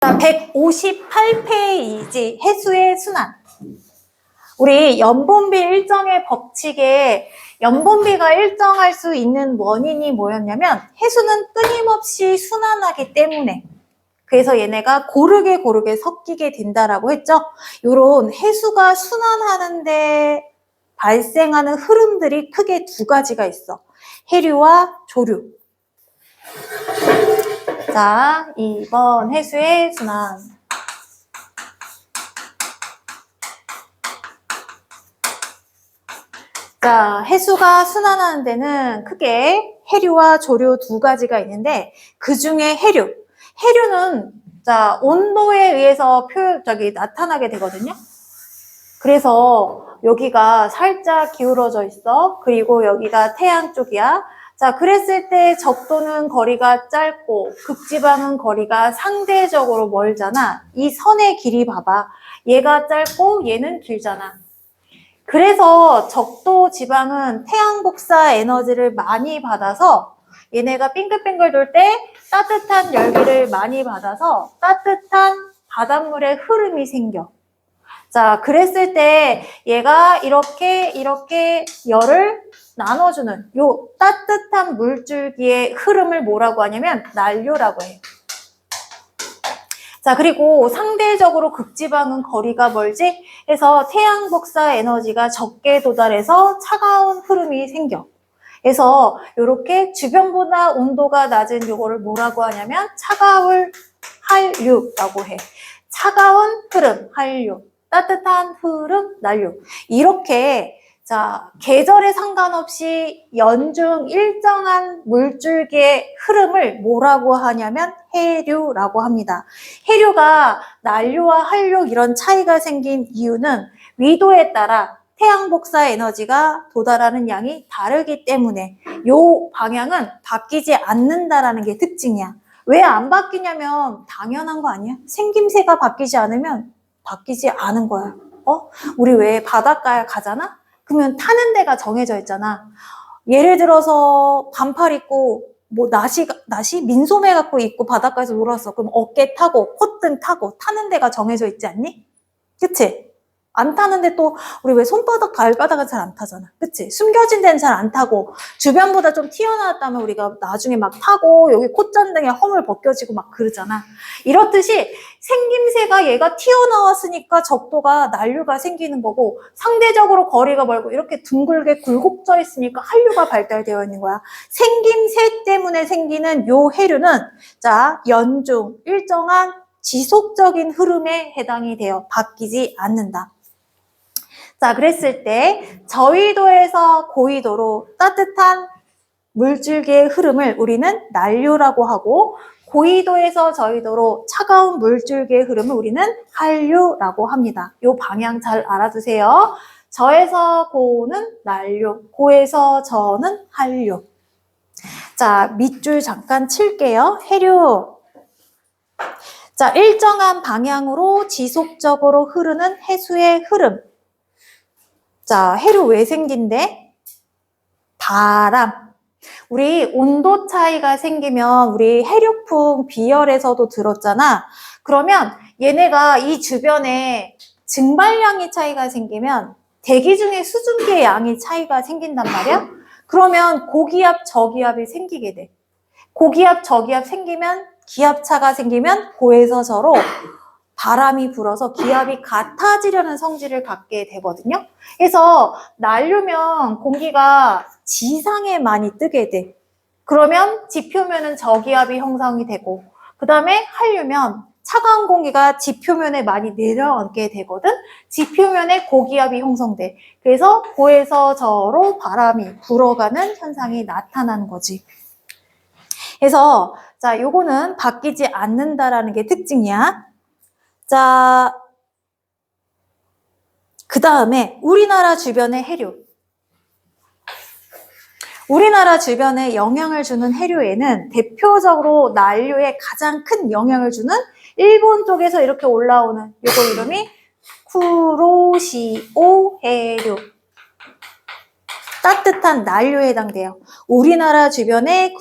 158페이지 해수의 순환. 우리 연본비 일정의 법칙에 연본비가 일정할 수 있는 원인이 뭐였냐면 해수는 끊임없이 순환하기 때문에, 그래서 얘네가 고르게 섞이게 된다라고 했죠. 요런 해수가 순환하는데 발생하는 흐름들이 크게 두 가지가 있어. 해류와 조류. 자, 2번 해수의 순환. 자, 해수가 순환하는 데는 크게 해류와 조류 두 가지가 있는데, 그 중에 해류는 자, 온도에 의해서 나타나게 되거든요. 그래서 여기가 살짝 기울어져 있어. 그리고 여기가 태양 쪽이야. 자, 그랬을 때 적도는 거리가 짧고 극지방은 거리가 상대적으로 멀잖아. 이 선의 길이 봐봐. 얘가 짧고 얘는 길잖아. 그래서 적도 지방은 태양 복사 에너지를 많이 받아서 얘네가 빙글빙글 돌 때 따뜻한 열기를 많이 받아서 따뜻한 바닷물의 흐름이 생겨. 자, 그랬을 때 얘가 이렇게 열을 나눠주는 요 따뜻한 물줄기의 흐름을 뭐라고 하냐면 난류라고 해요. 자, 그리고 상대적으로 극지방은 거리가 멀지? 해서 태양 복사 에너지가 적게 도달해서 차가운 흐름이 생겨. 그래서 이렇게 주변보다 온도가 낮은 요거를 뭐라고 하냐면 차가운 한류라고 해. 차가운 흐름, 한류. 따뜻한 흐름, 난류. 이렇게 자, 계절에 상관없이 연중 일정한 물줄기의 흐름을 뭐라고 하냐면 해류라고 합니다. 해류가 난류와 한류 이런 차이가 생긴 이유는 위도에 따라 태양 복사 에너지가 도달하는 양이 다르기 때문에 요 방향은 바뀌지 않는다라는 게 특징이야. 왜 안 바뀌냐면 당연한 거 아니야? 생김새가 바뀌지 않으면 바뀌지 않은 거야. 우리 왜 바닷가에 가잖아? 그러면 타는 데가 정해져 있잖아. 예를 들어서 반팔 입고 뭐 나시 민소매 갖고 입고 바닷가에서 놀았어. 그럼 어깨 타고 콧등 타고 타는 데가 정해져 있지 않니? 그치? 안 타는데 또 우리 왜 손바닥 발바닥은 잘 안 타잖아. 그치? 숨겨진 데는 잘 안 타고 주변보다 좀 튀어나왔다면 우리가 나중에 막 타고 여기 콧잔등에 허물 벗겨지고 막 그러잖아. 이렇듯이 생김새가 얘가 튀어나왔으니까 적도가 난류가 생기는 거고 상대적으로 거리가 멀고 이렇게 둥글게 굴곡져 있으니까 한류가 발달되어 있는 거야. 생김새 때문에 생기는 요 해류는 자, 연중 일정한 지속적인 흐름에 해당이 돼요. 바뀌지 않는다. 자, 그랬을 때 저위도에서 고위도로 따뜻한 물줄기의 흐름을 우리는 난류라고 하고 고위도에서 저위도로 차가운 물줄기의 흐름을 우리는 한류라고 합니다. 이 방향 잘 알아두세요. 저에서 고는 난류, 고에서 저는 한류. 자, 밑줄 잠깐 칠게요. 해류. 자, 일정한 방향으로 지속적으로 흐르는 해수의 흐름. 자, 해류 왜 생긴대? 바람. 우리 온도 차이가 생기면 우리 해류풍 비열에서도 들었잖아. 그러면 얘네가 이 주변에 증발량의 차이가 생기면 대기 중에 수증기의 양의 차이가 생긴단 말이야. 그러면 고기압, 저기압이 생기게 돼. 고기압, 저기압 생기면 기압차가 생기면 고에서 저로 바람이 불어서 기압이 같아지려는 성질을 갖게 되거든요. 그래서 난류면 공기가 지상에 많이 뜨게 돼. 그러면 지표면은 저기압이 형성이 되고 그 다음에 한류면 차가운 공기가 지표면에 많이 내려앉게 되거든. 지표면에 고기압이 형성돼. 그래서 고에서 저로 바람이 불어가는 현상이 나타나는 거지. 그래서 자, 요거는 바뀌지 않는다라는 게 특징이야. 자, 그 다음에 우리나라 주변의 해류. 우리나라 주변에 영향을 주는 해류에는 대표적으로 난류에 가장 큰 영향을 주는 일본 쪽에서 이렇게 올라오는 요거 이름이 쿠로시오 해류. 따뜻한 난류에 해당돼요. 우리나라 주변의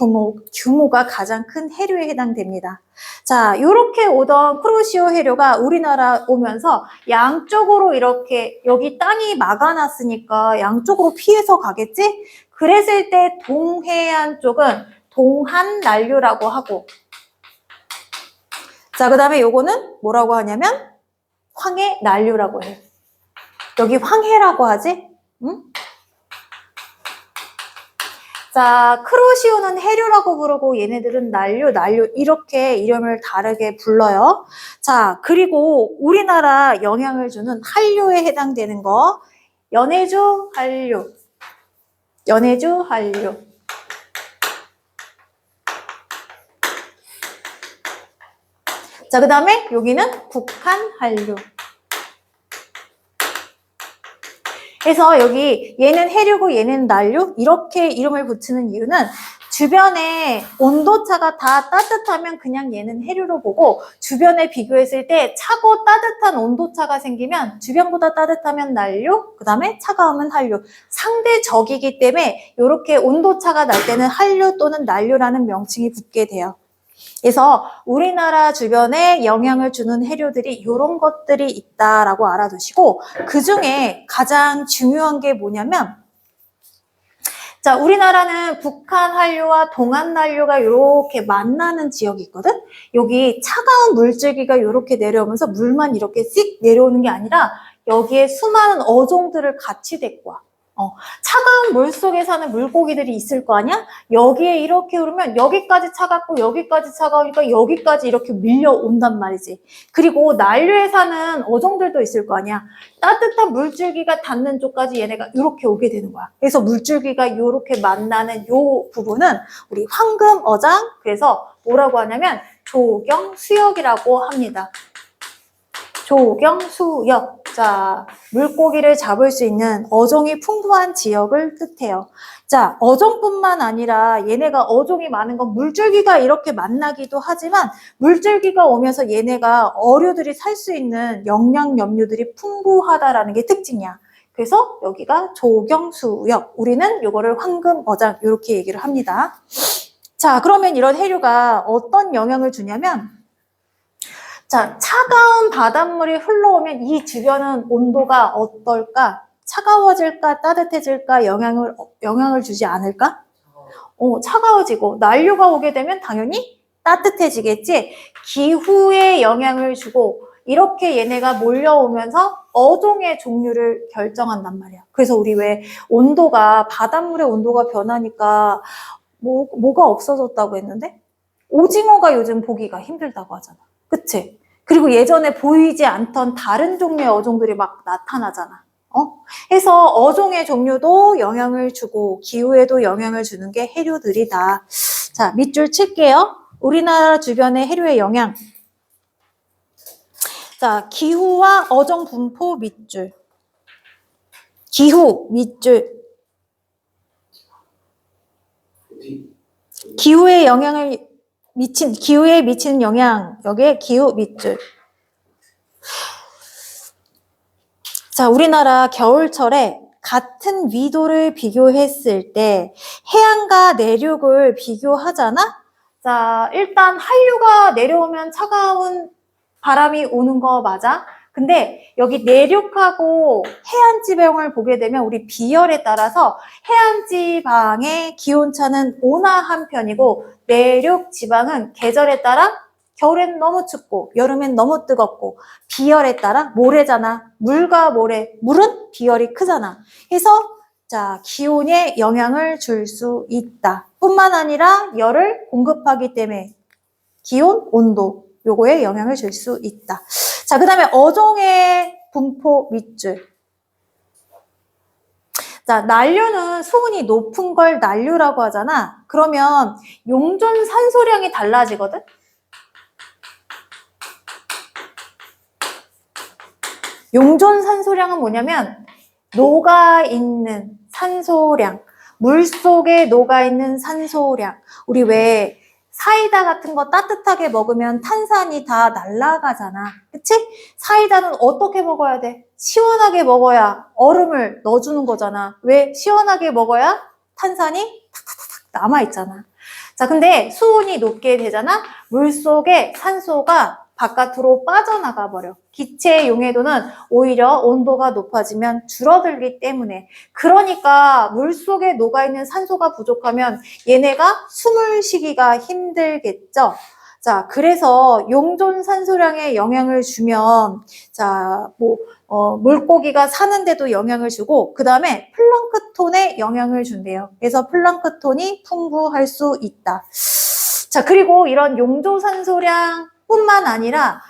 규모가 가장 큰 해류에 해당됩니다. 자, 이렇게 오던 쿠로시오 해류가 우리나라 오면서 양쪽으로 이렇게 여기 땅이 막아놨으니까 양쪽으로 피해서 가겠지? 그랬을 때 동해안 쪽은 동한 난류라고 하고, 자, 그 다음에 요거는 뭐라고 하냐면 황해 난류라고 해요. 여기 황해라고 하지? 응? 자, 크로시오는 해류라고 부르고 얘네들은 난류 이렇게 이름을 다르게 불러요. 자, 그리고 우리나라 영향을 주는 한류에 해당되는 거, 연해주, 한류. 연해주, 한류. 자, 그 다음에 여기는 북한 한류. 그래서 여기 얘는 해류고 얘는 난류 이렇게 이름을 붙이는 이유는 주변에 온도차가 다 따뜻하면 그냥 얘는 해류로 보고 주변에 비교했을 때 차고 따뜻한 온도차가 생기면 주변보다 따뜻하면 난류, 그 다음에 차가우면 한류. 상대적이기 때문에 이렇게 온도차가 날 때는 한류 또는 난류라는 명칭이 붙게 돼요. 그래서 우리나라 주변에 영향을 주는 해류들이 이런 것들이 있다라고 알아두시고 그 중에 가장 중요한 게 뭐냐면 자, 우리나라는 북한 한류와 동한 한류가 이렇게 만나는 지역이 있거든? 여기 차가운 물줄기가 이렇게 내려오면서 물만 이렇게 씩 내려오는 게 아니라 여기에 수많은 어종들을 같이 데리고 와. 차가운 물 속에 사는 물고기들이 있을 거 아니야? 여기에 이렇게 오르면 여기까지 차갑고 여기까지 차가우니까 여기까지 이렇게 밀려온단 말이지. 그리고 난류에 사는 어종들도 있을 거 아니야? 따뜻한 물줄기가 닿는 쪽까지 얘네가 이렇게 오게 되는 거야. 그래서 물줄기가 이렇게 만나는 요 부분은 우리 황금어장, 그래서 뭐라고 하냐면 조경수역이라고 합니다. 조경수역. 자, 물고기를 잡을 수 있는 어종이 풍부한 지역을 뜻해요. 자, 어종뿐만 아니라 얘네가 어종이 많은 건 물줄기가 이렇게 만나기도 하지만 물줄기가 오면서 얘네가 어류들이 살 수 있는 영양 염류들이 풍부하다라는 게 특징이야. 그래서 여기가 조경수역. 우리는 요거를 황금어장 이렇게 얘기를 합니다. 자, 그러면 이런 해류가 어떤 영향을 주냐면 자, 차가운 바닷물이 흘러오면 이 주변은 온도가 어떨까? 차가워질까? 따뜻해질까? 영향을 주지 않을까? 차가워지고 난류가 오게 되면 당연히 따뜻해지겠지? 기후에 영향을 주고 이렇게 얘네가 몰려오면서 어종의 종류를 결정한단 말이야. 그래서 우리 왜 바닷물의 온도가 변하니까 뭐가 없어졌다고 했는데? 오징어가 요즘 보기가 힘들다고 하잖아. 그치? 그리고 예전에 보이지 않던 다른 종류의 어종들이 막 나타나잖아. 해서 어종의 종류도 영향을 주고 기후에도 영향을 주는 게 해류들이다. 자, 밑줄 칠게요. 우리나라 주변의 해류의 영향. 자, 기후와 어종 분포 밑줄. 기후 밑줄. 기후에 미치는 영향, 여기에 기후 밑줄. 자, 우리나라 겨울철에 같은 위도를 비교했을 때 해안과 내륙을 비교하잖아? 자, 일단 한류가 내려오면 차가운 바람이 오는 거 맞아? 근데 여기 내륙하고 해안 지방을 보게 되면 우리 비열에 따라서 해안 지방의 기온차는 온화한 편이고 내륙 지방은 계절에 따라 겨울엔 너무 춥고 여름엔 너무 뜨겁고 비열에 따라 모래잖아. 물과 모래, 물은 비열이 크잖아. 해서 자, 기온에 영향을 줄 수 있다. 뿐만 아니라 열을 공급하기 때문에 기온, 온도 요거에 영향을 줄 수 있다. 자, 그 다음에 어종의 분포 밑줄. 자, 난류는 수온이 높은 걸 난류라고 하잖아. 그러면 용존 산소량이 달라지거든? 용존 산소량은 뭐냐면 녹아있는 산소량, 물속에 녹아있는 산소량. 우리 왜 사이다 같은 거 따뜻하게 먹으면 탄산이 다 날아가잖아. 그치? 사이다는 어떻게 먹어야 돼? 시원하게 먹어야 얼음을 넣어주는 거잖아. 왜? 시원하게 먹어야 탄산이 탁탁탁 남아있잖아. 자, 근데 수온이 높게 되잖아? 물속에 산소가 바깥으로 빠져나가 버려. 기체의 용해도는 오히려 온도가 높아지면 줄어들기 때문에. 그러니까 물속에 녹아있는 산소가 부족하면 얘네가 숨을 쉬기가 힘들겠죠. 자, 그래서 용존 산소량에 영향을 주면, 자, 물고기가 사는데도 영향을 주고, 그 다음에 플랑크톤에 영향을 준대요. 그래서 플랑크톤이 풍부할 수 있다. 자, 그리고 이런 용존 산소량 뿐만 아니라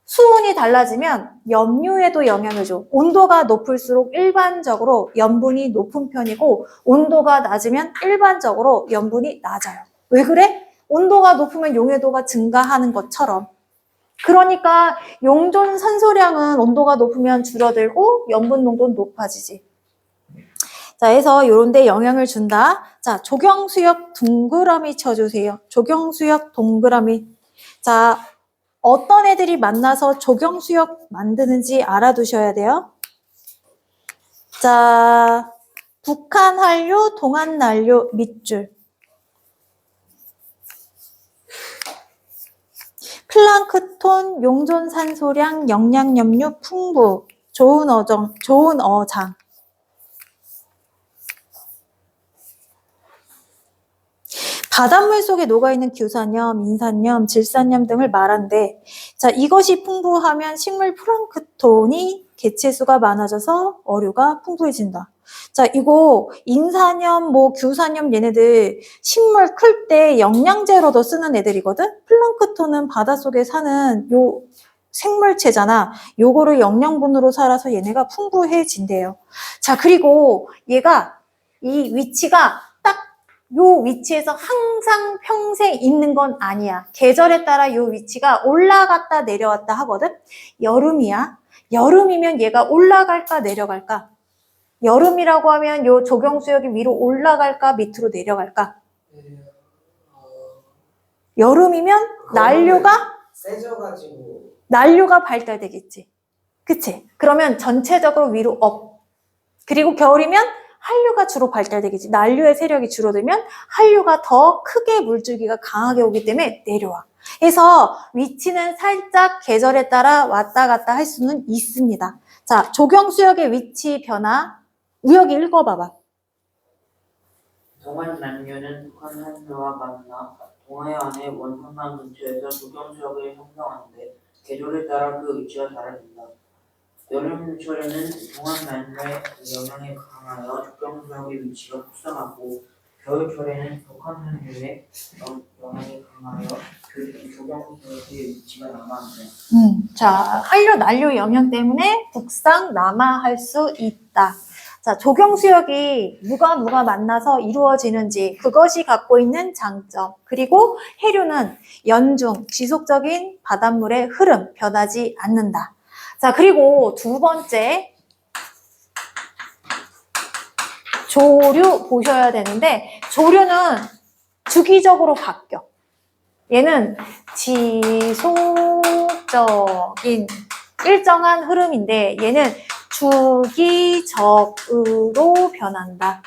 수온이 달라지면 염류에도 영향을 줘. 온도가 높을수록 일반적으로 염분이 높은 편이고, 온도가 낮으면 일반적으로 염분이 낮아요. 왜 그래? 온도가 높으면 용해도가 증가하는 것처럼. 그러니까 용존 산소량은 온도가 높으면 줄어들고 염분 농도는 높아지지. 자, 해서 요런 데 영향을 준다. 자, 조경수역 동그라미 쳐주세요. 조경수역 동그라미. 자, 어떤 애들이 만나서 조경수역 만드는지 알아두셔야 돼요. 자, 북한 한류, 동안 난류, 밑줄. 플랑크톤, 용존 산소량, 영양 염류 풍부, 좋은 어장. 바닷물 속에 녹아있는 규산염, 인산염, 질산염 등을 말한대. 자, 이것이 풍부하면 식물 플랑크톤이 개체수가 많아져서 어류가 풍부해진다. 자, 이거 인산염, 규산염 얘네들 식물 클 때 영양제로도 쓰는 애들이거든? 플랑크톤은 바닷속에 사는 요 생물체잖아. 요거를 영양분으로 살아서 얘네가 풍부해진대요. 자, 그리고 얘가 이 위치가 요 위치에서 항상 평생 있는 건 아니야. 계절에 따라 요 위치가 올라갔다 내려왔다 하거든? 여름이야. 여름이면 얘가 올라갈까 내려갈까? 여름이라고 하면 요 조경수역이 위로 올라갈까 밑으로 내려갈까? 여름이면 난류가 발달되겠지. 그치? 그러면 전체적으로 위로 업. 그리고 겨울이면 한류가 주로 발달되겠지. 난류의 세력이 줄어들면 한류가 더 크게 물줄기가 강하게 오기 때문에 내려와. 그래서 위치는 살짝 계절에 따라 왔다 갔다 할 수는 있습니다. 자, 조경수역의 위치 변화. 우혁이 읽어봐봐. 동안 난류는 북한 한류와 만나 동해안의 원산강 근처에서 조경수역을 형성하는데 계절에 따라 그 위치가 달라진다. 여름철에는 동안 난류의 영향에 강하여 조경수역의 위치가 북상하고 겨울철에는 북한 한류의 영향에 강하여 조경수역의 위치가 남하한다. 자, 한류, 난류 영향 때문에 북상, 남하할 수 있다. 자, 조경수역이 누가 만나서 이루어지는지 그것이 갖고 있는 장점. 그리고 해류는 연중, 지속적인 바닷물의 흐름, 변하지 않는다. 자, 그리고 두 번째 조류 보셔야 되는데 조류는 주기적으로 바뀌어. 얘는 지속적인 일정한 흐름인데 얘는 주기적으로 변한다.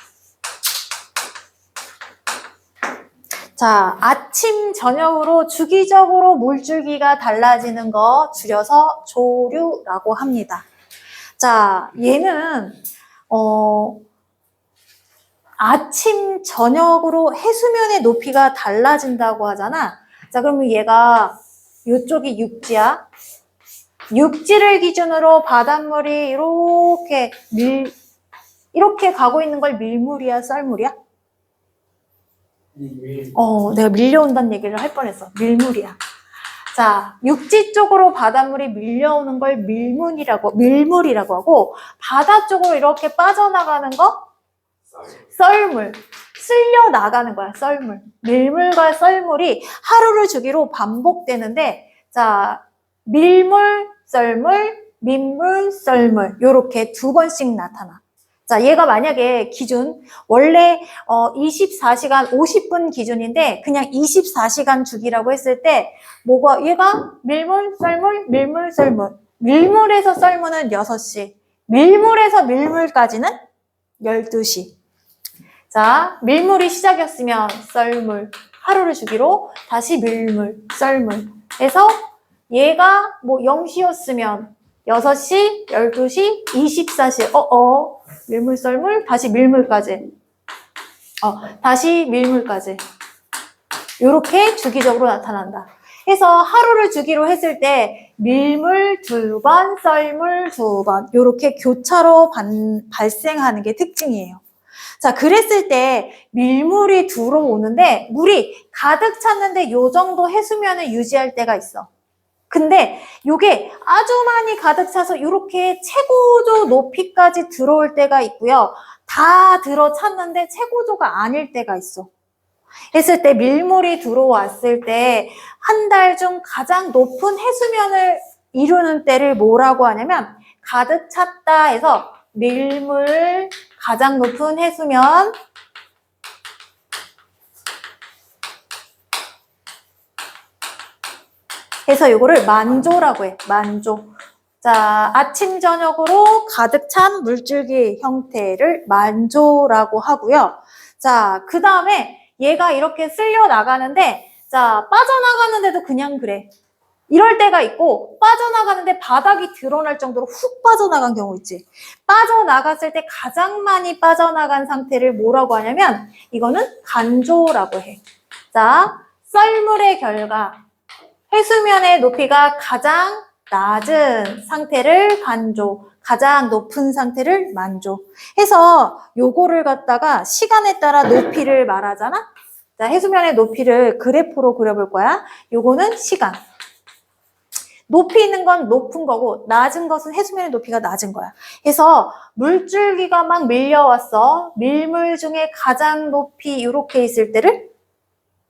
자, 아침, 저녁으로 주기적으로 물줄기가 달라지는 거 줄여서 조류라고 합니다. 자, 얘는 아침, 저녁으로 해수면의 높이가 달라진다고 하잖아. 자, 그러면 얘가 이쪽이 육지야. 육지를 기준으로 바닷물이 이렇게 가고 있는 걸 밀물이야, 썰물이야? 내가 밀려온다는 얘기를 할 뻔했어. 밀물이야. 자, 육지 쪽으로 바닷물이 밀려오는 걸 밀물이라고 하고, 바다 쪽으로 이렇게 빠져나가는 거? 썰물. 쓸려 나가는 거야, 썰물. 밀물과 썰물이 하루를 주기로 반복되는데, 자, 밀물, 썰물, 민물, 썰물. 요렇게 두 번씩 나타나. 자, 얘가 만약에 기준, 원래 24시간 50분 기준인데 그냥 24시간 주기라고 했을 때 얘가 밀물, 썰물, 밀물, 썰물. 밀물에서 썰물은 6시, 밀물에서 밀물까지는 12시. 자, 밀물이 시작이었으면 썰물, 하루를 주기로 다시 밀물, 썰물 해서 얘가 뭐 0시였으면 6시, 12시, 24시, 밀물, 썰물, 다시 밀물까지. 다시 밀물까지. 요렇게 주기적으로 나타난다. 해서 하루를 주기로 했을 때 밀물 2번, 썰물 2번 요렇게 교차로 발생하는 게 특징이에요. 자, 그랬을 때 밀물이 들어오는데 물이 가득 찼는데 요 정도 해수면을 유지할 때가 있어. 근데 요게 아주 많이 가득 차서 이렇게 최고조 높이까지 들어올 때가 있고요. 다 들어찼는데 최고조가 아닐 때가 있어. 했을 때 밀물이 들어왔을 때 한 달 중 가장 높은 해수면을 이루는 때를 뭐라고 하냐면 가득 찼다 해서 밀물 가장 높은 해수면 해서 요거를 만조라고 해. 만조. 자, 아침 저녁으로 가득 찬 물줄기 형태를 만조라고 하고요. 자, 그 다음에 얘가 이렇게 쓸려 나가는데 자, 빠져나가는데도 그냥 그래. 이럴 때가 있고 빠져나가는데 바닥이 드러날 정도로 훅 빠져나간 경우 있지. 빠져나갔을 때 가장 많이 빠져나간 상태를 뭐라고 하냐면 이거는 간조라고 해. 자, 썰물의 결과 해수면의 높이가 가장 낮은 상태를 간조, 가장 높은 상태를 만조 해서 요거를 갖다가 시간에 따라 높이를 말하잖아. 자, 해수면의 높이를 그래프로 그려볼 거야. 요거는 시간. 높이 있는 건 높은 거고 낮은 것은 해수면의 높이가 낮은 거야. 그래서 물줄기가 막 밀려왔어. 밀물 중에 가장 높이 이렇게 있을 때를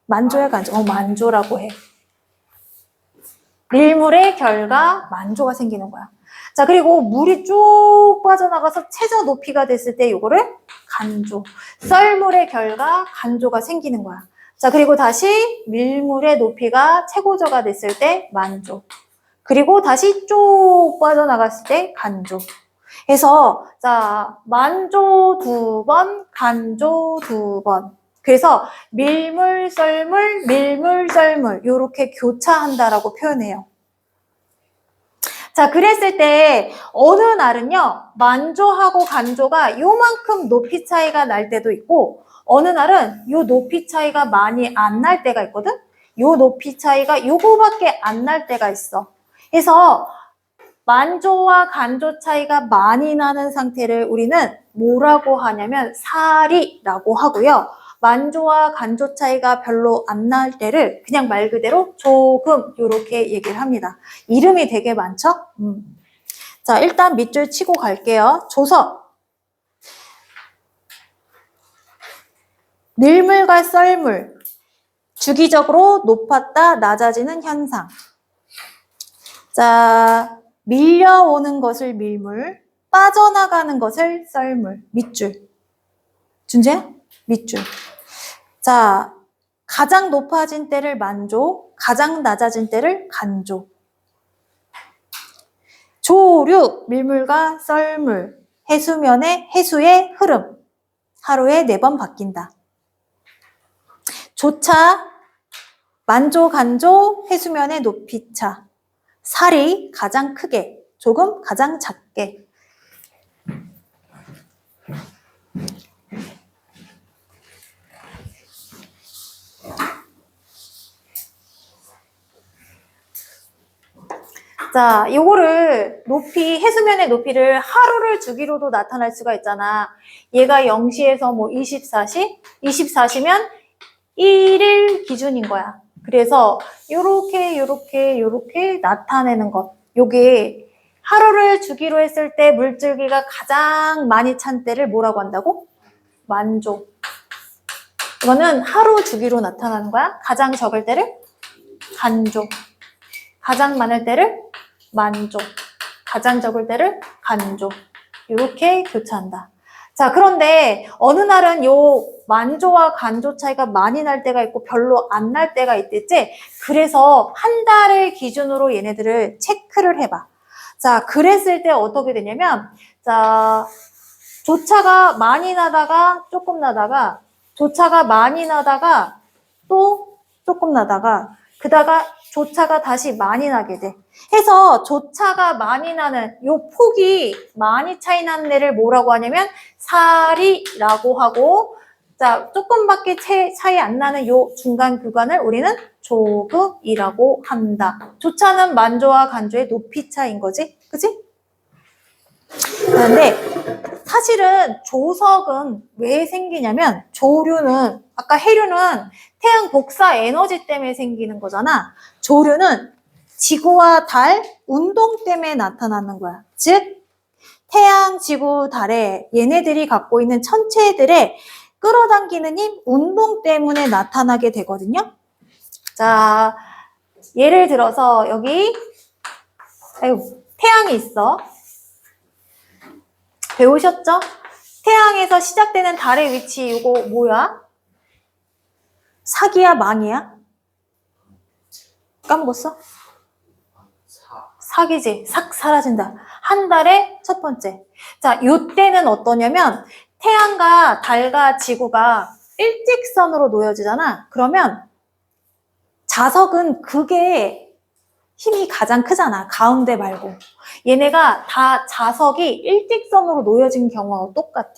만조야 간조? 만조라고 해. 밀물의 결과 만조가 생기는 거야. 자, 그리고 물이 쭉 빠져나가서 최저 높이가 됐을 때 이거를 간조. 썰물의 결과 간조가 생기는 거야. 자, 그리고 다시 밀물의 높이가 최고조가 됐을 때 만조. 그리고 다시 쭉 빠져나갔을 때 간조. 해서 자, 만조 2번, 간조 2번. 그래서 밀물, 썰물, 밀물, 썰물 이렇게 교차한다라고 표현해요. 자, 그랬을 때 어느 날은요, 만조하고 간조가 요만큼 높이 차이가 날 때도 있고 어느 날은 요 높이 차이가 많이 안 날 때가 있거든? 요 높이 차이가 요거밖에 안 날 때가 있어. 그래서 만조와 간조 차이가 많이 나는 상태를 우리는 뭐라고 하냐면 사리라고 하고요. 만조와 간조 차이가 별로 안 날 때를 그냥 말 그대로 조금 이렇게 얘기를 합니다. 이름이 되게 많죠? 자, 일단 밑줄 치고 갈게요. 조서. 밀물과 썰물. 주기적으로 높았다 낮아지는 현상. 자, 밀려오는 것을 밀물, 빠져나가는 것을 썰물. 밑줄. 준재야? 밑줄. 자, 가장 높아진 때를 만조, 가장 낮아진 때를 간조. 조류, 밀물과 썰물, 해수의 흐름. 하루에 4번 바뀐다. 조차, 만조, 간조, 해수면의 높이차. 살이 가장 크게, 조금 가장 작게. 자, 요거를 해수면의 높이를 하루를 주기로도 나타날 수가 있잖아. 얘가 0시에서 뭐 24시? 24시면 1일 기준인 거야. 그래서 요렇게 나타내는 것. 요게 하루를 주기로 했을 때 물줄기가 가장 많이 찬 때를 뭐라고 한다고? 만조. 이거는 하루 주기로 나타나는 거야. 가장 적을 때를 간조. 가장 많을 때를 만조. 가장 적을 때를 간조. 이렇게 교차한다. 자, 그런데 어느 날은 요 만조와 간조 차이가 많이 날 때가 있고 별로 안 날 때가 있댔지. 그래서 한 달을 기준으로 얘네들을 체크를 해봐. 자, 그랬을 때 어떻게 되냐면, 자, 조차가 많이 나다가 조금 나다가, 조차가 많이 나다가 또 조금 나다가, 그다가 조차가 다시 많이 나게 돼. 해서 조차가 많이 나는 요 폭이 많이 차이 나는 애를 뭐라고 하냐면 사리라고 하고, 자, 조금밖에 차이 안 나는 요 중간 구간을 우리는 조금이라고 한다. 조차는 만조와 간조의 높이 차이인 거지, 그치? 그런데 사실은 조석은 왜 생기냐면 조류는 아까 해류는 태양 복사 에너지 때문에 생기는 거잖아. 조류는 지구와 달 운동 때문에 나타나는 거야. 즉 태양, 지구, 달에 얘네들이 갖고 있는 천체들의 끌어당기는 힘, 운동 때문에 나타나게 되거든요. 자, 예를 들어서 여기 태양이 있어. 배우셨죠? 태양에서 시작되는 달의 위치 이거 뭐야? 사기야 망이야? 까먹었어? 사기지. 싹 사라진다. 한 달의 첫 번째. 자, 요때는 어떠냐면 태양과 달과 지구가 일직선으로 놓여지잖아. 그러면 자석은 그게 힘이 가장 크잖아. 가운데 말고. 얘네가 다 자석이 일직선으로 놓여진 경우하고 똑같아.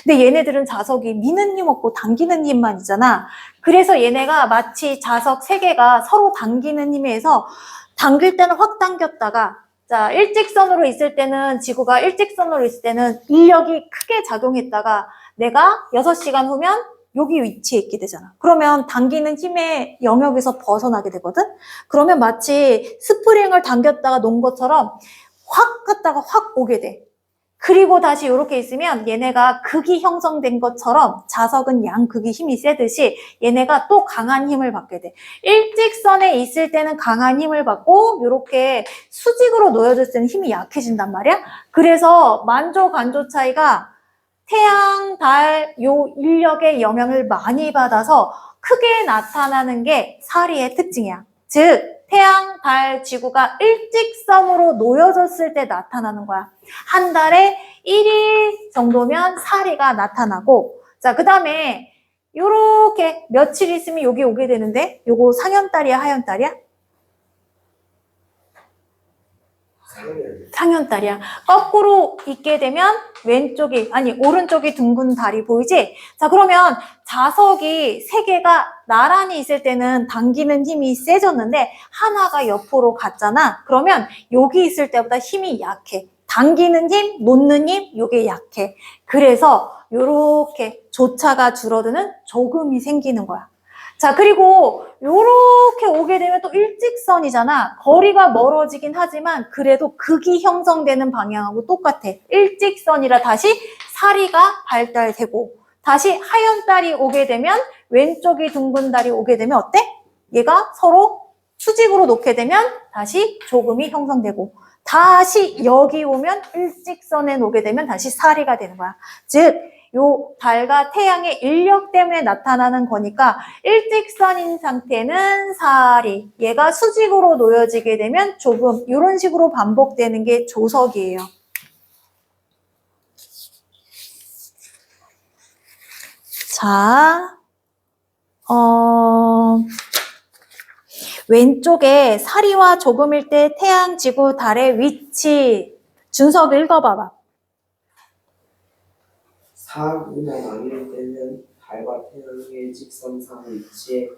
근데 얘네들은 자석이 미는 힘 없고 당기는 힘만 있잖아. 그래서 얘네가 마치 자석 세 개가 서로 당기는 힘에 의해서 당길 때는 확 당겼다가 자, 일직선으로 있을 때는 지구가 일직선으로 있을 때는 인력이 크게 작용했다가 내가 6시간 후면 여기 위치에 있게 되잖아. 그러면 당기는 힘의 영역에서 벗어나게 되거든? 그러면 마치 스프링을 당겼다가 놓은 것처럼 확 갔다가 확 오게 돼. 그리고 다시 이렇게 있으면 얘네가 극이 형성된 것처럼 자석은 양극이 힘이 세듯이 얘네가 또 강한 힘을 받게 돼. 일직선에 있을 때는 강한 힘을 받고 이렇게 수직으로 놓여졌을 때는 힘이 약해진단 말이야. 그래서 만조, 간조 차이가 태양, 달, 요 인력의 영향을 많이 받아서 크게 나타나는 게 사리의 특징이야. 즉, 태양, 달, 지구가 일직선으로 놓여졌을 때 나타나는 거야. 한 달에 1일 정도면 사리가 나타나고, 자, 그 다음에 요렇게 며칠 있으면 여기 오게 되는데, 요거 상현달이야, 하현달이야? 상현달이야. 거꾸로 있게 되면 오른쪽이 둥근 달이 보이지? 자, 그러면 자석이 세 개가 나란히 있을 때는 당기는 힘이 세졌는데 하나가 옆으로 갔잖아. 그러면 여기 있을 때보다 힘이 약해. 당기는 힘, 놓는 힘, 요게 약해. 그래서 요렇게 조차가 줄어드는 조금이 생기는 거야. 자, 그리고 요렇게 오게 되면 또 일직선이잖아. 거리가 멀어지긴 하지만 그래도 극이 형성되는 방향하고 똑같아. 일직선이라 다시 사리가 발달되고 다시 하얀 달이 오게 되면 왼쪽이 둥근 달이 오게 되면 어때? 얘가 서로 수직으로 놓게 되면 다시 조금이 형성되고 다시 여기 오면 일직선에 놓게 되면 다시 사리가 되는 거야. 즉 요 달과 태양의 인력 때문에 나타나는 거니까 일직선인 상태는 사리, 얘가 수직으로 놓여지게 되면 조금 이런 식으로 반복되는 게 조석이에요. 자, 왼쪽에 사리와 조금일 때 태양, 지구, 달의 위치 준석 읽어봐봐. 사구나 아닐 때는 달과 태양의 일직선상 위치에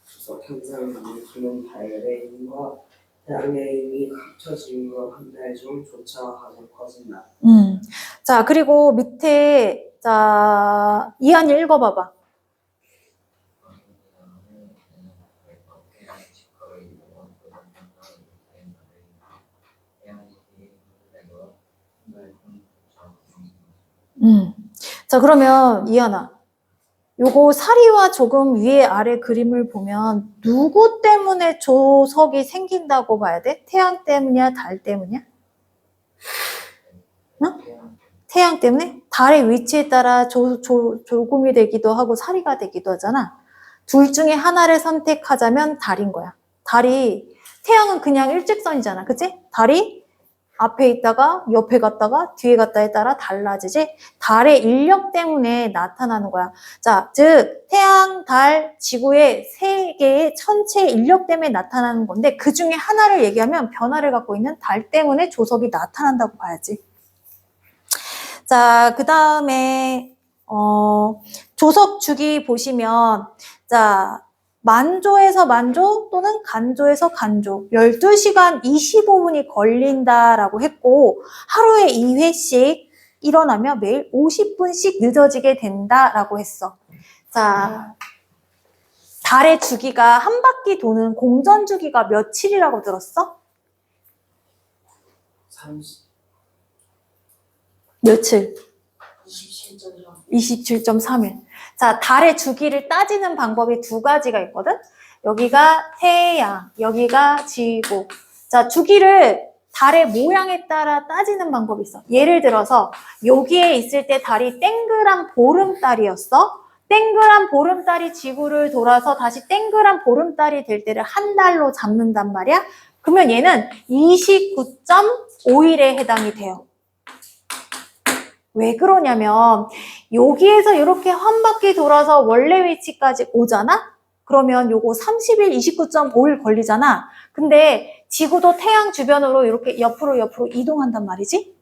주석 현상을 일으키는 달의 힘과 태양의 힘이 합쳐짐으로 한 달 중 조차가 가장 커진다. 자, 그리고 밑에 자 이한이 읽어봐봐. 자, 그러면 이한아, 요거 사리와 조금 위에 아래 그림을 보면 누구 때문에 조석이 생긴다고 봐야 돼? 태양 때문이야? 달 때문이야? 응? 태양 때문에? 달의 위치에 따라 조금이 되기도 하고 사리가 되기도 하잖아. 둘 중에 하나를 선택하자면 달인 거야. 태양은 그냥 일직선이잖아. 그치? 달이 앞에 있다가 옆에 갔다가 뒤에 갔다에 따라 달라지지? 달의 인력 때문에 나타나는 거야. 자, 즉 태양, 달, 지구의 세 개의 천체 인력 때문에 나타나는 건데 그 중에 하나를 얘기하면 변화를 갖고 있는 달 때문에 조석이 나타난다고 봐야지. 자, 그 다음에 조석 주기 보시면 자, 만조에서 만조 또는 간조에서 간조 12시간 25분이 걸린다라고 했고 하루에 2회씩 일어나며 매일 50분씩 늦어지게 된다라고 했어. 자, 달의 주기가 한 바퀴 도는 공전 주기가 며칠이라고 들었어? 30, 며칠? 27.3. 27.3일. 자, 달의 주기를 따지는 방법이 두 가지가 있거든? 여기가 태양, 여기가 지구. 자, 주기를 달의 모양에 따라 따지는 방법이 있어. 예를 들어서 여기에 있을 때 달이 땡그란 보름달이었어. 땡그란 보름달이 지구를 돌아서 다시 땡그란 보름달이 될 때를 한 달로 잡는단 말이야. 그러면 얘는 29.5일에 해당이 돼요. 왜 그러냐면 여기에서 이렇게 한 바퀴 돌아서 원래 위치까지 오잖아? 그러면 요거 30일 29.5일 걸리잖아. 근데 지구도 태양 주변으로 이렇게 옆으로 이동한단 말이지?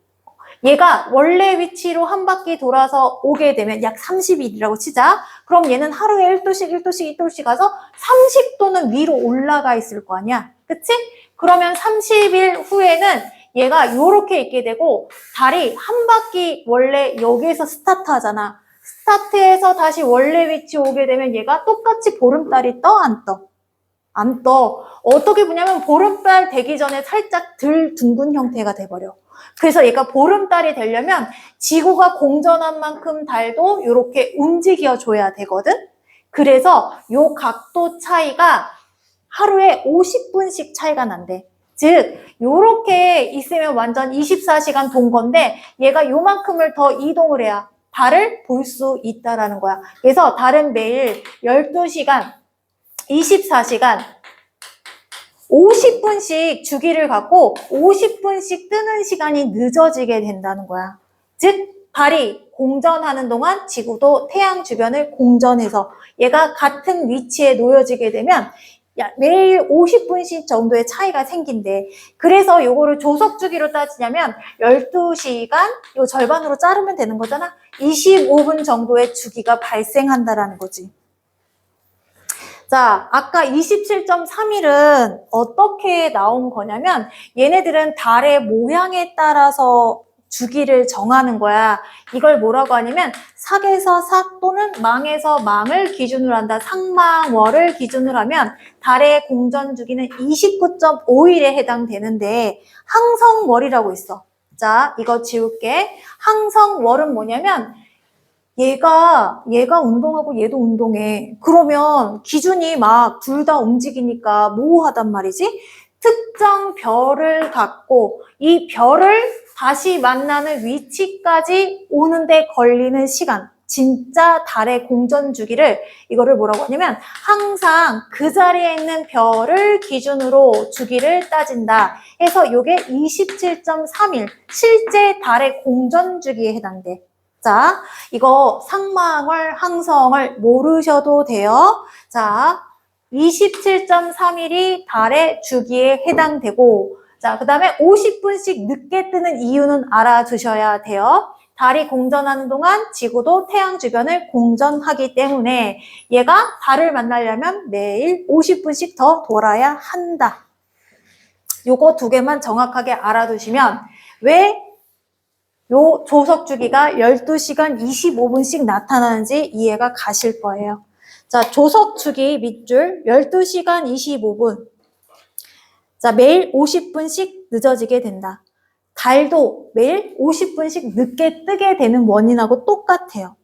얘가 원래 위치로 한 바퀴 돌아서 오게 되면 약 30일이라고 치자. 그럼 얘는 하루에 1도씩 가서 30도는 위로 올라가 있을 거 아니야. 그치? 그러면 30일 후에는 얘가 요렇게 있게 되고 달이 한 바퀴 원래 여기에서 스타트 하잖아. 스타트해서 다시 원래 위치 오게 되면 얘가 똑같이 보름달이 떠, 안 떠? 안 떠. 어떻게 보냐면 보름달 되기 전에 살짝 덜 둥근 형태가 돼버려. 그래서 얘가 보름달이 되려면 지구가 공전한 만큼 달도 이렇게 움직여줘야 되거든. 그래서 요 각도 차이가 하루에 50분씩 차이가 난대. 즉 요렇게 있으면 완전 24시간 돈 건데 얘가 요만큼을 더 이동을 해야 달을 볼 수 있다라는 거야. 그래서 달은 매일 12시간, 24시간 50분씩 주기를 갖고 50분씩 뜨는 시간이 늦어지게 된다는 거야. 즉 달이 공전하는 동안 지구도 태양 주변을 공전해서 얘가 같은 위치에 놓여지게 되면 매일 50분씩 정도의 차이가 생긴대. 그래서 요거를 조석 주기로 따지냐면 12시간 요 절반으로 자르면 되는 거잖아. 25분 정도의 주기가 발생한다라는 거지. 자, 아까 27.3일은 어떻게 나온 거냐면 얘네들은 달의 모양에 따라서 주기를 정하는 거야. 이걸 뭐라고 하냐면 sak에서 sak 또는 망에서 망을 기준으로 한다. 상망월을 기준으로 하면 달의 공전 주기는 29.5일에 해당되는데 항성월이라고 있어. 자, 이거 지울게. 항성월은 뭐냐면 얘가 운동하고 얘도 운동해. 그러면 기준이 막 둘 다 움직이니까 모호하단 말이지. 특정 별을 갖고 이 별을 다시 만나는 위치까지 오는데 걸리는 시간, 진짜 달의 공전 주기를 이거를 뭐라고 하냐면 항상 그 자리에 있는 별을 기준으로 주기를 따진다. 해서 이게 27.3일 실제 달의 공전 주기에 해당돼. 자, 이거 상망월, 항성월 모르셔도 돼요. 자, 27.3일이 달의 주기에 해당되고 자, 그 다음에 50분씩 늦게 뜨는 이유는 알아두셔야 돼요. 달이 공전하는 동안 지구도 태양 주변을 공전하기 때문에 얘가 달을 만나려면 매일 50분씩 더 돌아야 한다. 요거 두 개만 정확하게 알아두시면 왜 요 조석 주기가 12시간 25분씩 나타나는지 이해가 가실 거예요. 자, 조석 주기 밑줄 12시간 25분. 자, 매일 50분씩 늦어지게 된다. 달도 매일 50분씩 늦게 뜨게 되는 원인하고 똑같아요.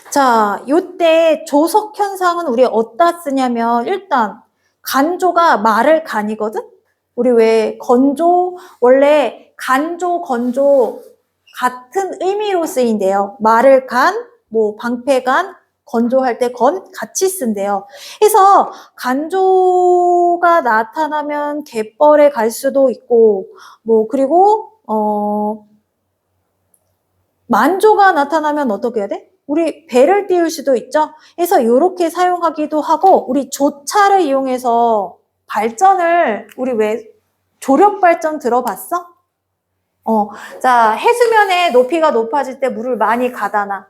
자, 요때 조석 현상은 우리 어디다 쓰냐면 일단 간조가 말을 간이거든? 우리 왜 건조, 원래 간조, 건조 같은 의미로 쓰인대요. 말을 간, 뭐 방패간, 건조할 때 같이 쓴대요. 그래서 간조가 나타나면 갯벌에 갈 수도 있고, 그리고, 만조가 나타나면 어떻게 해야 돼? 우리 배를 띄울 수도 있죠? 그래서 이렇게 사용하기도 하고, 우리 조차를 이용해서 발전을, 우리 왜 조력 발전 들어봤어? 자, 해수면의 높이가 높아질 때 물을 많이 가다 놔.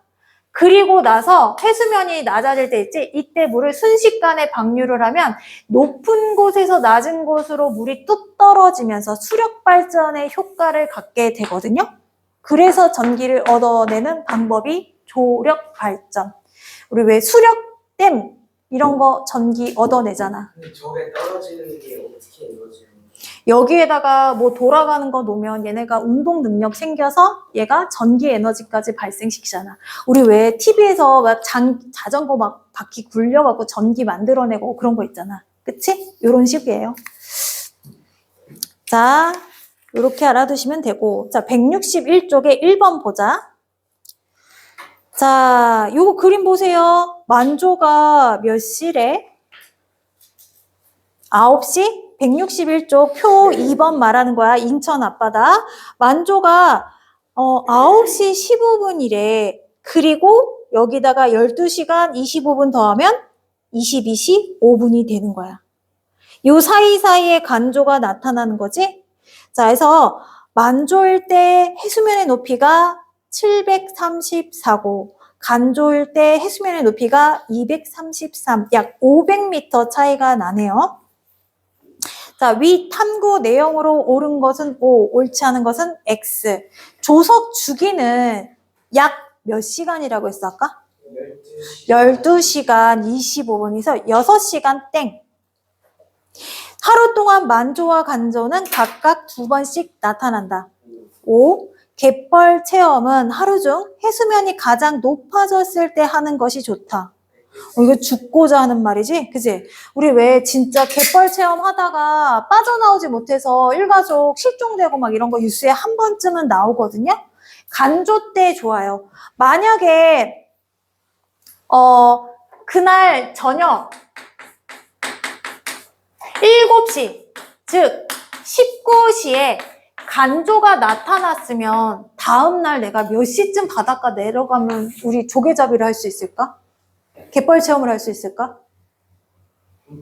그리고 나서 해수면이 낮아질 때 있지? 이때 물을 순식간에 방류를 하면 높은 곳에서 낮은 곳으로 물이 뚝 떨어지면서 수력 발전의 효과를 갖게 되거든요. 그래서 전기를 얻어내는 방법이 조력 발전. 우리 왜 수력댐 이런 거 전기 얻어내잖아. 근데 저게 떨어지는 게 어떻게 이루어지는 거예요? 여기에다가 뭐 돌아가는 거 놓으면 얘네가 운동 능력 생겨서 얘가 전기 에너지까지 발생시키잖아. 우리 왜 TV에서 막 자전거 막 바퀴 굴려갖고 전기 만들어내고 그런 거 있잖아. 그치? 요런 식이에요. 자, 요렇게 알아두시면 되고. 자, 161쪽에 1번 보자. 자, 요거 그림 보세요. 만조가 몇 시래? 9시? 161쪽 표 2번 말하는 거야. 인천 앞바다. 만조가 9시 15분이래. 그리고 여기다가 12시간 25분 더하면 22시 5분이 되는 거야. 요 사이사이에 간조가 나타나는 거지? 자, 그래서 만조일 때 해수면의 높이가 734고 간조일 때 해수면의 높이가 233, 약 500m 차이가 나네요. 자, 위 탐구 내용으로 옳은 것은 O, 옳지 않은 것은 X. 조석 주기는 약 몇 시간이라고 했어, 아까? 12시간 25분에서 6시간 땡. 하루 동안 만조와 간조는 각각 2번씩 나타난다. O. 갯벌 체험은 하루 중 해수면이 가장 높아졌을 때 하는 것이 좋다. 이거 죽고자 하는 말이지? 그치? 우리 왜 진짜 갯벌 체험하다가 빠져나오지 못해서 일가족 실종되고 막 이런 거 뉴스에 한 번쯤은 나오거든요? 간조 때 좋아요. 만약에 그날 저녁 7시, 즉 19시에 간조가 나타났으면 다음날 내가 몇 시쯤 바닷가 내려가면 우리 조개잡이를 할 수 있을까? 갯벌 체험을 할 수 있을까?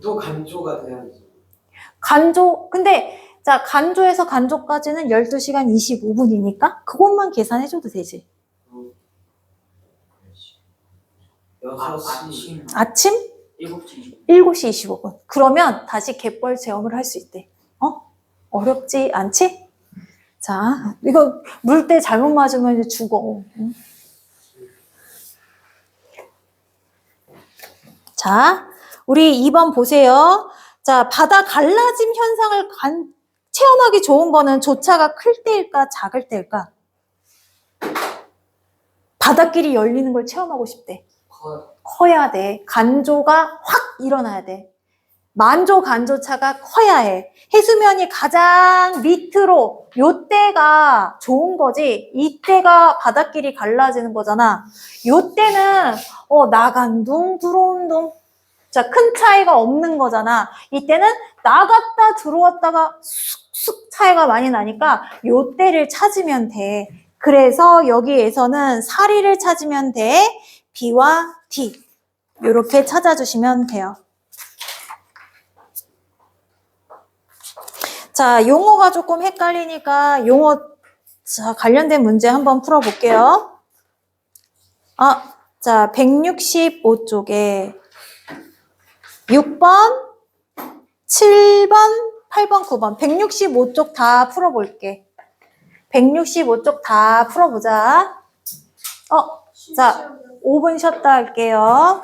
또 간조가 돼야죠. 간조, 근데 자, 간조에서 간조까지는 12시간 25분이니까 그것만 계산해줘도 되지. 6시. 아침 7시 7시 25분. 그러면 다시 갯벌 체험을 할 수 있대. 어렵지 않지? 자, 이거 물때 잘못 맞으면 이제 죽어. 응? 자, 우리 2번 보세요. 자, 바다 갈라짐 현상을 체험하기 좋은 거는 조차가 클 때일까, 작을 때일까? 바닷길이 열리는 걸 체험하고 싶대. 커야 돼. 간조가 확 일어나야 돼. 만조, 간조차가 커야 해. 해수면이 가장 밑으로, 요때가 좋은 거지. 이때가 바닷길이 갈라지는 거잖아. 요때는, 나간 둥, 들어온 둥. 자, 큰 차이가 없는 거잖아. 이때는 나갔다 들어왔다가 쑥쑥 차이가 많이 나니까 요때를 찾으면 돼. 그래서 여기에서는 사리를 찾으면 돼. B와 D. 요렇게 찾아주시면 돼요. 자, 용어가 조금 헷갈리니까 용어 관련된 문제 한번 풀어볼게요. 자, 165쪽에 6번, 7번, 8번, 9번 165쪽 다 풀어볼게. 165쪽 다 풀어보자. 자, 5분 쉬었다 할게요.